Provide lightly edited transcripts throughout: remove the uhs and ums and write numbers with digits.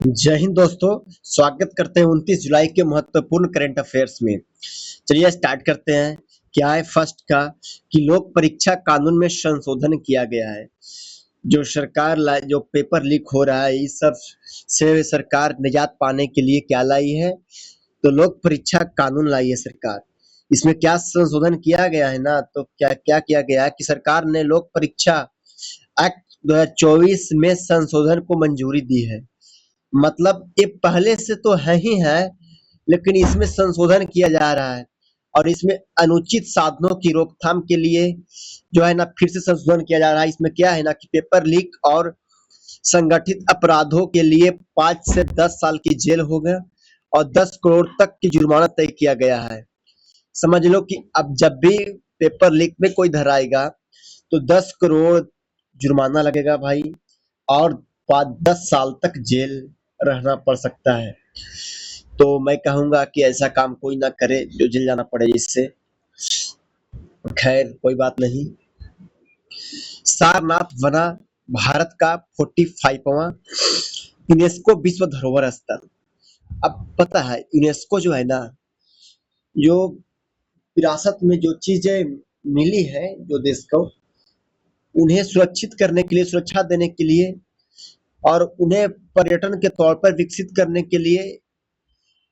जय हिंद दोस्तों। स्वागत करते हैं 29 जुलाई के महत्वपूर्ण करंट अफेयर्स में। चलिए स्टार्ट करते हैं। क्या है फर्स्ट का कि लोक परीक्षा कानून में संशोधन किया गया है। जो पेपर लीक हो रहा है इस सब से सरकार निजात पाने के लिए क्या लाई है, तो लोक परीक्षा कानून लाई है सरकार। इसमें क्या संशोधन किया गया है ना, तो क्या क्या किया गया है कि सरकार ने लोक परीक्षा एक्ट 2024 में संशोधन को मंजूरी दी है। मतलब ये पहले से तो है ही है, लेकिन इसमें संशोधन किया जा रहा है और इसमें अनुचित साधनों की रोकथाम के लिए जो है ना फिर से संशोधन किया जा रहा है। इसमें क्या है ना कि पेपर लीक और संगठित अपराधों के लिए 5 से 10 साल की जेल हो गया और 10 करोड़ तक की जुर्माना तय किया गया है। समझ लो कि अब जब भी पेपर लीक में कोई धराएगा तो 10 करोड़ जुर्माना लगेगा भाई, और 5-10 साल तक जेल रहना पड़ सकता है। तो मैं कहूंगा कि ऐसा काम कोई ना करे जो जेल जाना पड़े इससे। खैर कोई बात नहीं। सारनाथ बना भारत का 45वां यूनेस्को विश्व धरोहर स्थल। अब पता है यूनेस्को जो है ना, जो विरासत में जो चीजें मिली है जो देश को, उन्हें सुरक्षित करने के लिए, सुरक्षा देने के लिए और उन्हें पर्यटन के तौर पर विकसित करने के लिए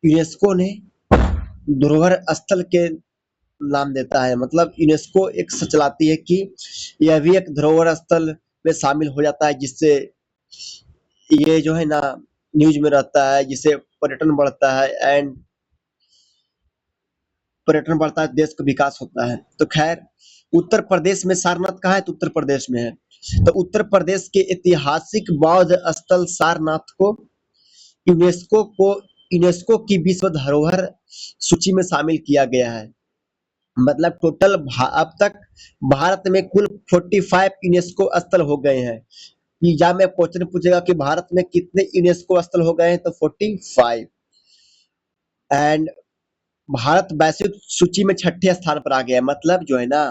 यूनेस्को ने धरोहर स्थल के नाम देता है। मतलब यूनेस्को एक चलाती है कि यह भी एक धरोहर स्थल में शामिल हो जाता है, जिससे ये जो है ना न्यूज में रहता है, जिससे पर्यटन बढ़ता है एंड पर्यटन बढ़ता है, देश का विकास होता है। तो खैर उत्तर प्रदेश में सारनाथ कहाँ है, तो उत्तर प्रदेश में है। तो उत्तर प्रदेश के ऐतिहासिक बौद्ध स्थल सारनाथ को यूनेस्को को यूनेस्को की विश्व धरोहर सूची में शामिल किया गया है। मतलब टोटल अब तक भारत में कुल 45 यूनेस्को स्थल हो गए हैं। एग्जाम में क्वेश्चन पूछेगा कि भारत में कितने यूनेस्को स्थल हो गए हैं, तो 45। एंड भारत वैश्विक सूची में 6ठे स्थान पर आ गया है। मतलब जो है ना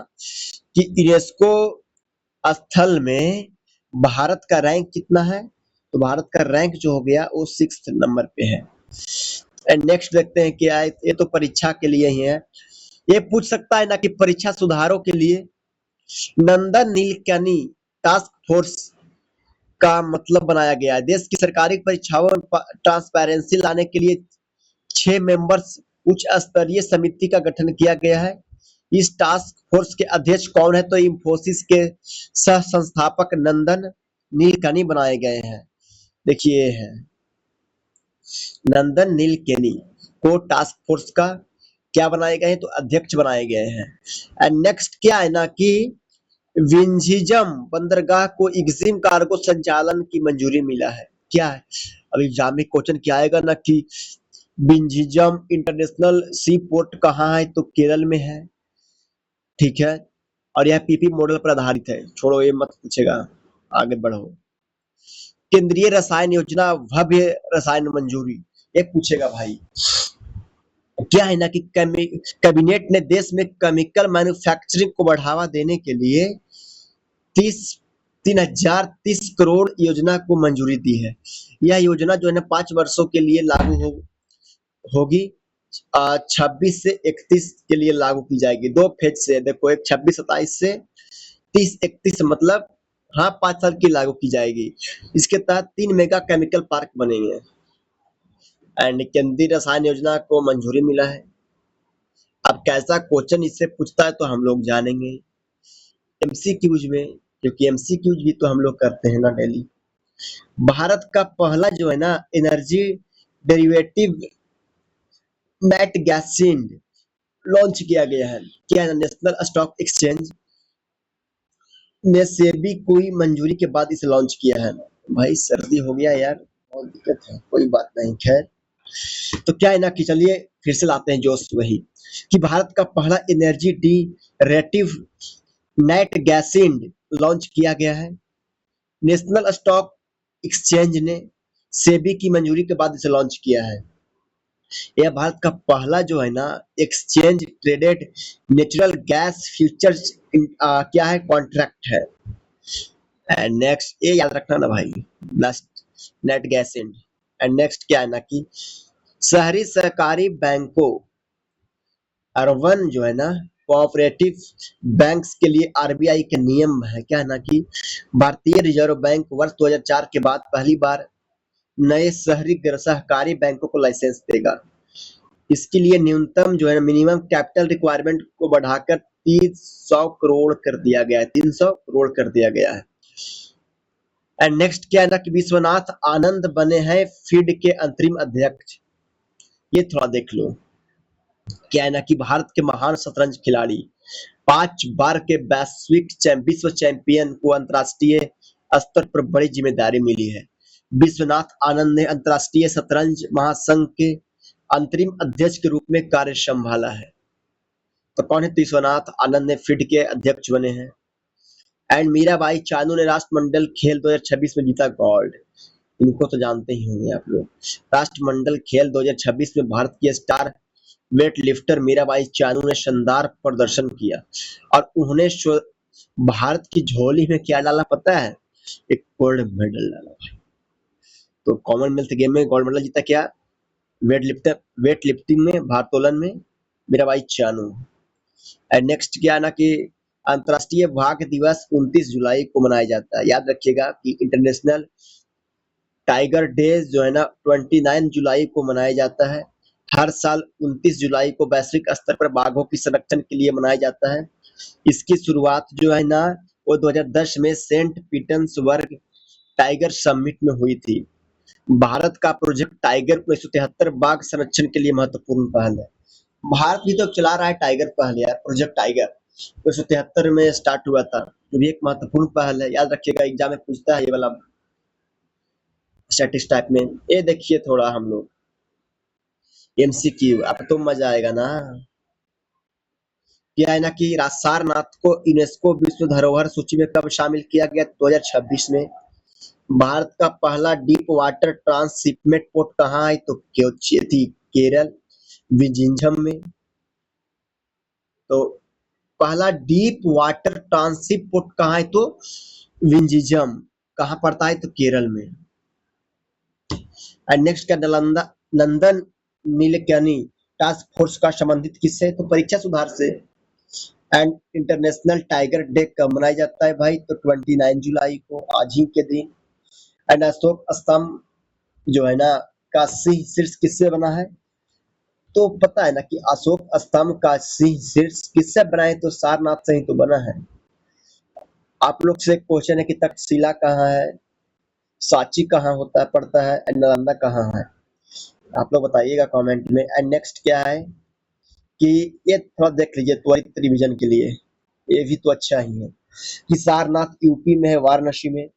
कि यूनेस्को स्थल में भारत का रैंक कितना है, तो भारत का रैंक जो हो गया वो 6th नंबर पे है। एंड नेक्स्ट देखते हैं क्या है। ये तो परीक्षा के लिए ही है। ये पूछ सकता है ना कि परीक्षा सुधारों के लिए नंदन नीलकणी टास्क फोर्स का मतलब बनाया गया है। देश की सरकारी परीक्षाओं में ट्रांसपेरेंसी लाने के लिए 6 मेंबर्स उच्च स्तरीय समिति का गठन किया गया है। इस टास्क फोर्स के अध्यक्ष कौन है, तो इंफोसिस के सह संस्थापक नंदन नीलकणी बनाए गए हैं। देखिए है नंदन नीलकणी को टास्क फोर्स का क्या बनाए गए हैं, तो अध्यक्ष बनाए गए हैं। एंड नेक्स्ट क्या है ना कि विंझिजम बंदरगाह को इग्जिम कार्गो संचालन की मंजूरी मिला है। क्या है, अब एग्जाम में क्वेश्चन क्या आएगा ना कि विंझिजम इंटरनेशनल सी पोर्ट कहाँ है, तो केरल में है। ठीक है, और यह पीपी मॉडल पर आधारित है। छोड़ो ये मत पूछेगा, आगे बढ़ो। केंद्रीय रसायन योजना भव्य रसायन मंजूरी, ये पूछेगा भाई। क्या है ना कि कैबिनेट ने देश में केमिकल मैन्युफैक्चरिंग को बढ़ावा देने के लिए 3030 करोड़ योजना को मंजूरी दी है। यह योजना जो है ना 5 वर्षों के लिए लागू होगी। 26 से 31 के लिए लागू की जाएगी। 2 फेज से, देखो एक 26-27 से 30-31, मतलब हाँ 5 साल की लागू की जाएगी। इसके तहत 3 मेगा केमिकल पार्क बनेंगे। एंड केंद्रीय रसायन योजना को मंजूरी मिला है। अब कैसा क्वेश्चन इससे पूछता है तो हम लोग जानेंगे एमसीक्यूज में, क्योंकि एमसीक्यूज भी तो हम लोग करते हैं ना डेली। भारत का पहला जो है ना एनर्जी डेरिवेटिव नेट गैसिंड लॉन्च किया गया है। क्या है, नेशनल स्टॉक एक्सचेंज ने सेबी को मंजूरी के बाद इसे लॉन्च किया है। भाई सर्दी हो गया यार, बहुत दिक्कत है, कोई बात नहीं। खैर तो क्या है ना कि चलिए फिर से लाते हैं जोश वही कि भारत का पहला एनर्जी डेरिवेटिव नेट गैसिंड लॉन्च किया गया है। नेशनल स्टॉक एक्सचेंज ने सेबी की मंजूरी के बाद इसे लॉन्च किया है। यह भारत का पहला जो है ना exchange traded natural gas futures क्या है, कॉन्ट्रैक्ट है। एंड नेक्स्ट ये याद रखना ना भाई, last net gas and and next क्या है ना कि शहरी सहकारी बैंकों अर्बन जो है ना कोऑपरेटिव बैंक्स के लिए आरबीआई के नियम है क्या है ना कि भारतीय रिजर्व बैंक वर्ष 2004 के बाद पहली बार नए शहरी सहकारी बैंकों को लाइसेंस देगा। इसके लिए न्यूनतम जो है मिनिमम कैपिटल रिक्वायरमेंट को बढ़ाकर 300 करोड़ कर दिया गया है, 300 करोड़ कर दिया गया है। एंड नेक्स्ट क्या है ना कि विश्वनाथ आनंद बने हैं फीड के अंतरिम अध्यक्ष। ये थोड़ा देख लो क्या है ना कि भारत के महान शतरंज खिलाड़ी 5 बार के वैश्विक विश्व चैंपियन को अंतर्राष्ट्रीय स्तर पर बड़ी जिम्मेदारी मिली है। विश्वनाथ आनंद ने अंतर्राष्ट्रीय शतरंज महासंघ के अंतरिम अध्यक्ष के रूप में कार्य संभाला है। तो कौन है? तो विश्वनाथ आनंद ने फीड के अध्यक्ष बने हैं। एंड मीराबाई चानू ने राष्ट्रमंडल खेल 2026 में जीता गोल्ड। इनको तो जानते ही होंगे आप लोग। राष्ट्रमंडल खेल 2026 में भारत की star weight lifter Mirabai Chanu ने शानदार प्रदर्शन किया और उन्होंने भारत की झोली में क्या डाला पता है? एक गोल्ड मेडल डाला। तो कॉमनवेल्थ गेम में गोल्ड मेडल जीता क्या? वेट लिफ्टिंग में, भारोत्तोलन में मीराबाई चानू। एंड नेक्स्ट क्या है ना कि अंतर्राष्ट्रीय बाघ दिवस 29 जुलाई को मनाया जाता है। याद रखिएगा कि इंटरनेशनल टाइगर डे जो है ना 29 जुलाई को मनाया जाता है। हर साल 29 जुलाई को वैश्विक स्तर पर बाघों की संरक्षण के लिए मनाया जाता है। इसकी शुरुआत जो है ना वो 2010 में सेंट पीटर्सबर्ग टाइगर समिट में हुई थी। भारत का प्रोजेक्ट टाइगर 1973 बाघ संरक्षण के लिए महत्वपूर्ण पहल है। भारत भी तो चला रहा है टाइगर पहल यार, प्रोजेक्ट टाइगर 1973 में स्टार्ट हुआ था। जो भी एक महत्वपूर्ण पहल है, याद रखिएगा एग्जाम में पूछता है ये वाला स्टैटिस्टिक्स टाइप में। ये देखिए थोड़ा हम लोग एमसीक्यू, अब तो मजा आएगा ना। क्या है ना कि सारनाथ को यूनेस्को विश्व धरोहर सूची में कब शामिल किया गया? 2026 में। भारत का पहला डीप वाटर ट्रांसशिपमेंट पोर्ट कहाँ है? तो केरल विजिंझम में। तो पहला डीप वाटर ट्रांसशिप पोर्ट कहाँ है? तो विंजिजम। कहाँ पड़ता है? तो केरल में। एंड नेक्स्ट क्या, लंदन नीलकणी टास्क फोर्स का संबंधित किससे? तो परीक्षा सुधार से। एंड इंटरनेशनल टाइगर डे कब मनाया जाता है भाई? तो 29 जुलाई को, आज ही के दिन। एंड अशोक स्तंभ जो है ना का सिंह शीर्ष किससे बना है? तो पता है ना कि अशोक स्तंभ का सिंह शीर्ष किससे बना है? तो सारनाथ से ही तो बना है। आप लोग से क्वेश्चन है कि तक्षशिला कहाँ है, सांची कहाँ होता है पड़ता है, एंड नालंदा कहाँ है? आप लोग बताइएगा कमेंट में। एंड नेक्स्ट क्या है कि ये थोड़ा देख लीजिए त्वरित रिवीजन के लिए, ये भी तो अच्छा ही है कि सारनाथ यूपी में है, वाराणसी में।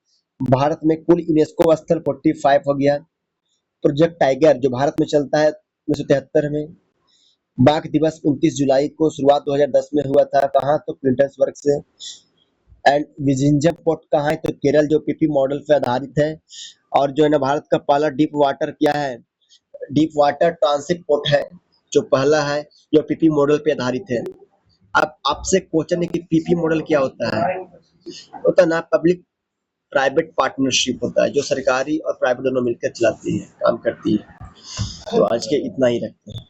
भारत में कुल यूनेस्को स्थल 45 हो गया। प्रोजेक्ट टाइगर जो भारत में चलता है 1973 में। बाघ दिवस 29 जुलाई को, शुरुआत 2010 में हुआ था। कहाँ? तो पीटर्सबर्ग से। एंड विजिंजम पोर्ट कहाँ है? तो केरल, जो पीपी मॉडल पे आधारित है। और जो है ना भारत का पहला डीप वाटर क्या है? डीप वाटर ट्रांसिट पोर्ट है जो पहला है, जो पीपी मॉडल पे आधारित है। अब आपसे क्वेश्चन है कि पीपी मॉडल क्या होता है? होता है ना पब्लिक प्राइवेट पार्टनरशिप होता है, जो सरकारी और प्राइवेट दोनों मिलकर चलाती है, काम करती है। तो आज के इतना ही रखते हैं।